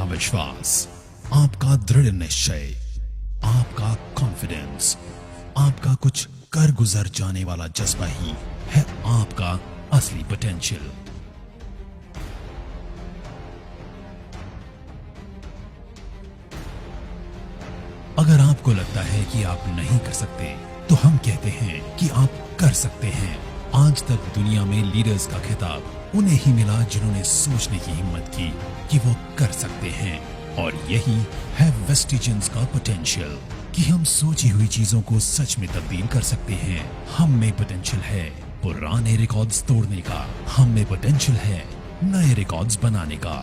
आपका विश्वास, आपका दृढ़ निश्चय, आपका कॉन्फिडेंस, आपका कुछ कर गुजर जाने वाला जज्बा ही है आपका असली पोटेंशियल। अगर आपको लगता है कि आप नहीं कर सकते, तो हम कहते हैं कि आप कर सकते हैं। आज तक दुनिया में लीडर्स का खिताब उन्हें ही मिला जिन्होंने सोचने की हिम्मत की कि वो कर सकते हैं। और यही है वेस्टिजियंस का पोटेंशियल, कि हम सोची हुई चीजों को सच में तब्दील कर सकते हैं। हम में पोटेंशियल है पुराने रिकॉर्ड्स तोड़ने का, हम में पोटेंशियल है नए रिकॉर्ड्स बनाने का,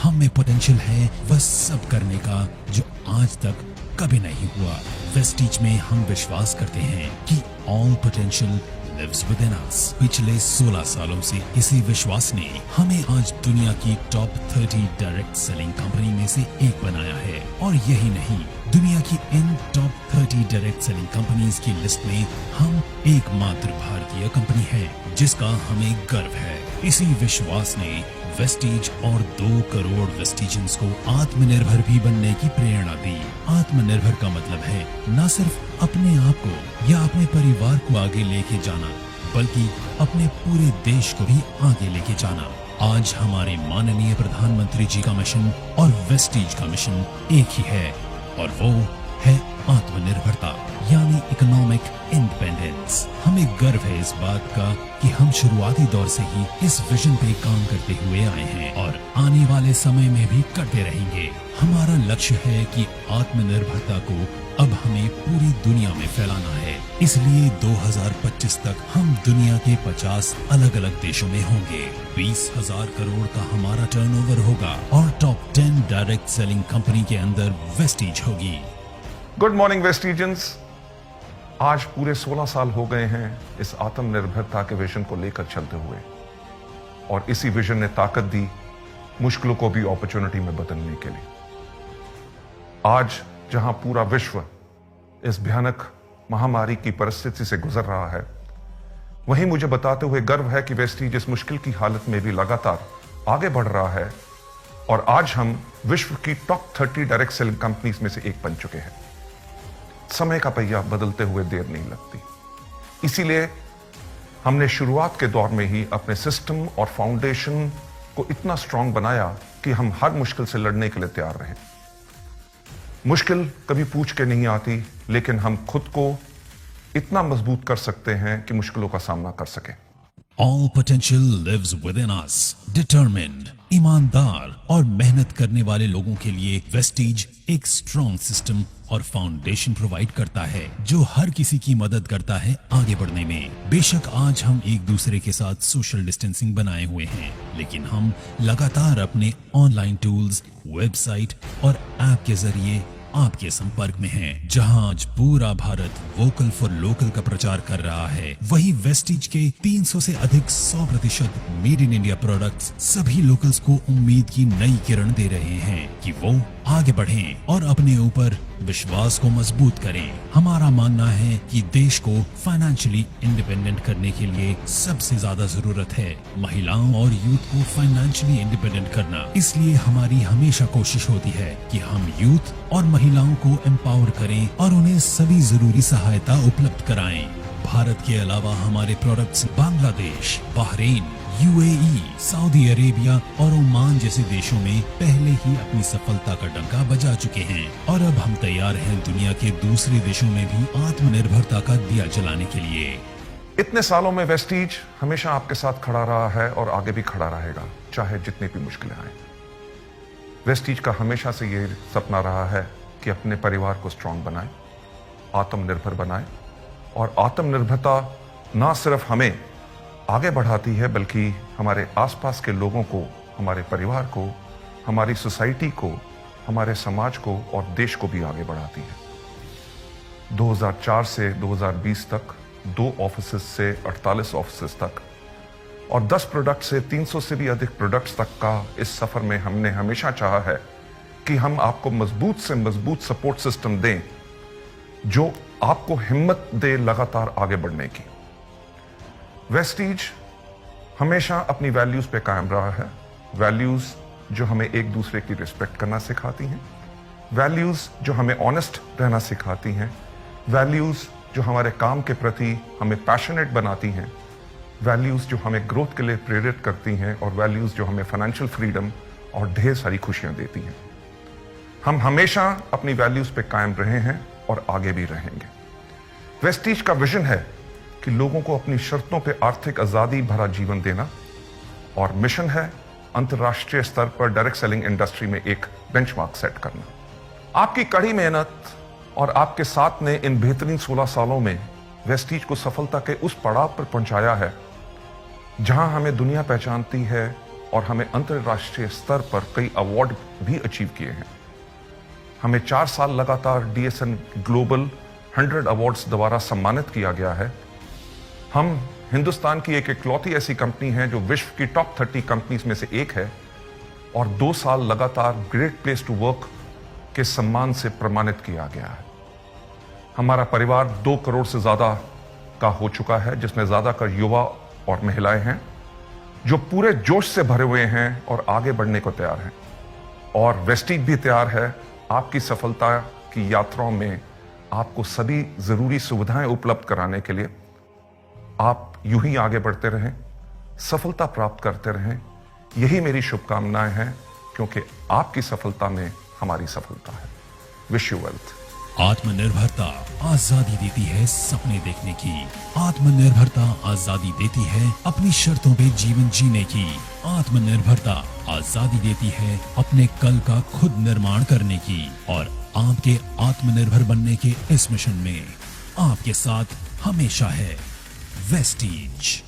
हम में पोटेंशियल है वह सब करने का जो आज तक कभी नहीं हुआ। वेस्टीज में हम विश्वास करते हैं कि all potential lives within us. पिछले 16 सालों से इसी विश्वास ने हमें आज दुनिया की टॉप 30 डायरेक्ट सेलिंग कंपनी में से एक बनाया है। और यही नहीं, दुनिया की इन टॉप 30 डायरेक्ट सेलिंग कंपनीज की लिस्ट में हम एकमात्र भारतीय कंपनी है जिसका हमें गर्व है। इसी विश्वास ने वेस्टीज और 2 करोड़ वेस्टिजियंस को आत्मनिर्भर भी बनने की प्रेरणा दी। आत्मनिर्भर का मतलब है न सिर्फ अपने आप को या अपने परिवार को आगे लेके जाना, बल्कि अपने पूरे देश को भी आगे लेके जाना। आज हमारे माननीय प्रधानमंत्री जी का मिशन और वेस्टीज का मिशन एक ही है, और वो है आत्मनिर्भरता, यानी इकोनॉमिक इंडिपेंडेंस। हमें गर्व है इस बात का कि हम शुरुआती दौर से ही इस विजन पे काम करते हुए आए हैं और आने वाले समय में भी करते रहेंगे। हमारा लक्ष्य है कि आत्मनिर्भरता को अब हमें पूरी दुनिया में फैलाना है। इसलिए 2025 तक हम दुनिया के 50 अलग अलग देशों में होंगे। 20,000 करोड़ का हमारा टर्नओवर होगा और टॉप 10 डायरेक्ट सेलिंग कंपनी के अंदर वेस्टीज होगी। Good morning Vestigians. आज पूरे 16 साल हो गए हैं इस आत्मनिर्भरता के विजन को लेकर चलते हुए, और इसी विजन ने ताकत दी मुश्किलों को भी अपॉर्चुनिटी में बदलने के लिए। आज जहां पूरा विश्व इस भयानक महामारी की परिस्थिति से गुजर रहा है, वहीं मुझे बताते हुए गर्व है कि वेस्टीज इस मुश्किल की हालत में भी लगातार आगे बढ़ रहा है, और आज हम विश्व की टॉप 30 डायरेक्ट सेलिंग कंपनीज में से एक बन चुके हैं। समय का पहिया बदलते हुए देर नहीं लगती, इसीलिए हमने शुरुआत के दौर में ही अपने सिस्टम और फाउंडेशन को इतना स्ट्रांग बनाया कि हम हर मुश्किल से लड़ने के लिए तैयार रहे। मुश्किल कभी पूछ के नहीं आती, लेकिन हम खुद को इतना मजबूत कर सकते हैं कि मुश्किलों का सामना कर सकें। All potential lives within us. Determined, ईमानदार और मेहनत करने वाले लोगों के लिए वेस्टीज एक स्ट्रॉन्ग सिस्टम और फाउंडेशन प्रोवाइड करता है जो हर किसी की मदद करता है आगे बढ़ने में। बेशक आज हम एक दूसरे के साथ सोशल डिस्टेंसिंग बनाए हुए हैं, लेकिन हम लगातार अपने ऑनलाइन टूल्स, वेबसाइट और ऐप के जरिए आपके संपर्क में हैं। जहां आज पूरा भारत वोकल फॉर लोकल का प्रचार कर रहा है, वही वेस्टीज के 300 से अधिक 100% मेड इन इंडिया प्रोडक्ट्स सभी लोकल्स को उम्मीद की नई किरण दे रहे हैं कि वो आगे बढ़ें और अपने ऊपर विश्वास को मजबूत करें। हमारा मानना है कि देश को फाइनेंशियली इंडिपेंडेंट करने के लिए सबसे ज्यादा जरूरत है महिलाओं और यूथ को फाइनेंशियली इंडिपेंडेंट करना। इसलिए हमारी हमेशा कोशिश होती है कि हम यूथ और महिलाओं को एम्पावर करें और उन्हें सभी जरूरी सहायता उपलब्ध कराएं। भारत के अलावा हमारे products Bangladesh, Bahrain, UAE, Saudi Arabia और ओमान जैसे देशों में पहले ही अपनी सफलता का डंका बजा चुके हैं, और अब हम तैयार हैं दुनिया के दूसरे देशों में भी आत्मनिर्भरता का दिया जलाने के लिए। इतने सालों में वेस्टीज हमेशा आपके साथ खड़ा रहा है और आगे भी खड़ा रहेगा, चाहे जितनी भी मुश्किलें आए। वेस्टीज का हमेशा से ये सपना रहा है कि अपने परिवार को स्ट्रांग बनाए, आत्मनिर्भर बनाए, और आत्मनिर्भरता ना सिर्फ हमें आगे बढ़ाती है बल्कि हमारे आसपास के लोगों को, हमारे परिवार को, हमारी सोसाइटी को, हमारे समाज को और देश को भी आगे बढ़ाती है। 2004 से 2020 तक 2 ऑफिसेस से 48 ऑफिसेस तक और 10 प्रोडक्ट से 300 से भी अधिक प्रोडक्ट्स तक का इस सफर में हमने हमेशा चाहा है कि हम आपको मजबूत से मजबूत सपोर्ट सिस्टम दें जो आपको हिम्मत दे लगातार आगे बढ़ने की। वेस्टीज हमेशा अपनी वैल्यूज पे कायम रहा है, वैल्यूज जो हमें एक दूसरे की रिस्पेक्ट करना सिखाती हैं, वैल्यूज जो हमें ऑनेस्ट रहना सिखाती हैं, वैल्यूज जो हमारे काम के प्रति हमें पैशनेट बनाती हैं, वैल्यूज जो हमें ग्रोथ के लिए प्रेरित करती हैं और वैल्यूज जो हमें फाइनेंशियल फ्रीडम और ढेर सारी खुशियां देती हैं। हम हमेशा अपनी वैल्यूज पे कायम रहे हैं और आगे भी रहेंगे। वेस्टीज का विजन है कि लोगों को अपनी शर्तों पे आर्थिक आजादी भरा जीवन देना, और मिशन है अंतर्राष्ट्रीय स्तर पर डायरेक्ट सेलिंग इंडस्ट्री में एक बेंचमार्क सेट करना। आपकी कड़ी मेहनत और आपके साथ ने इन बेहतरीन 16 सालों में वेस्टीज को सफलता के उस पड़ाव पर पहुंचाया है जहां हमें दुनिया पहचानती है और हमें अंतर्राष्ट्रीय स्तर पर कई अवार्ड भी अचीव किए हैं। हमें 4 साल लगातार DSN ग्लोबल 100 अवार्ड्स द्वारा सम्मानित किया गया है। हम हिंदुस्तान की एक इकलौती ऐसी कंपनी है जो विश्व की टॉप 30 कंपनीज में से एक है, और 2 साल लगातार ग्रेट प्लेस टू वर्क के सम्मान से प्रमाणित किया गया है। हमारा परिवार 2 करोड़ से ज्यादा का हो चुका है, जिसमें ज्यादातर युवा और महिलाएं हैं जो पूरे जोश से भरे हुए हैं और आगे बढ़ने को तैयार हैं। और वेस्टीज भी तैयार है आपकी सफलता की यात्राओं में आपको सभी जरूरी सुविधाएं उपलब्ध कराने के लिए। आप यूं ही आगे बढ़ते रहें, सफलता प्राप्त करते रहें, यही मेरी शुभकामनाएं हैं, क्योंकि आपकी सफलता में हमारी सफलता है। Wish you wealth. आत्मनिर्भरता आजादी देती है सपने देखने की। आत्मनिर्भरता आजादी देती है अपनी शर्तों पे जीवन जीने की। आत्मनिर्भरता आजादी देती है अपने कल का खुद निर्माण करने की। और आपके आत्मनिर्भर बनने के इस मिशन में आपके साथ हमेशा है वेस्टीज।